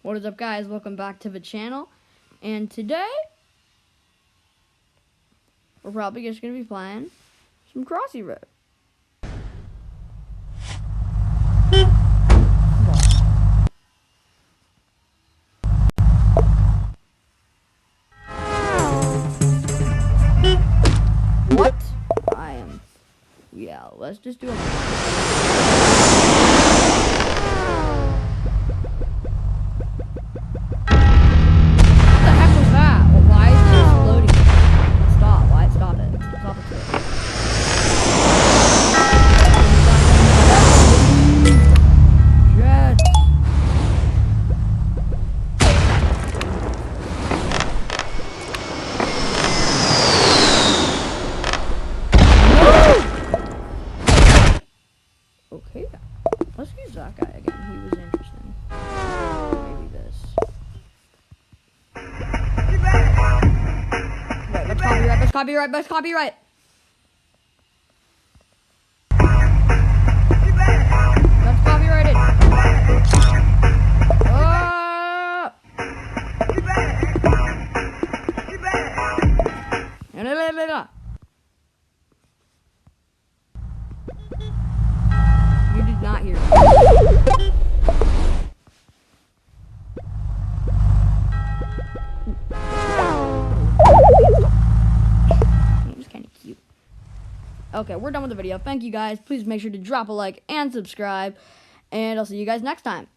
What is up, guys? Welcome back to the channel. And today, we're probably just going to be playing some Crossy Road. What? Yeah, let's just do it. Okay, let's use that guy again. He was interesting. Maybe this. Right, let's copyright, let's copyright, let's copyright. Let's copyright it. You did not hear me. It was kind of cute. Okay, we're done with the video. Thank you guys. Please make sure to drop a like and subscribe. And I'll see you guys next time.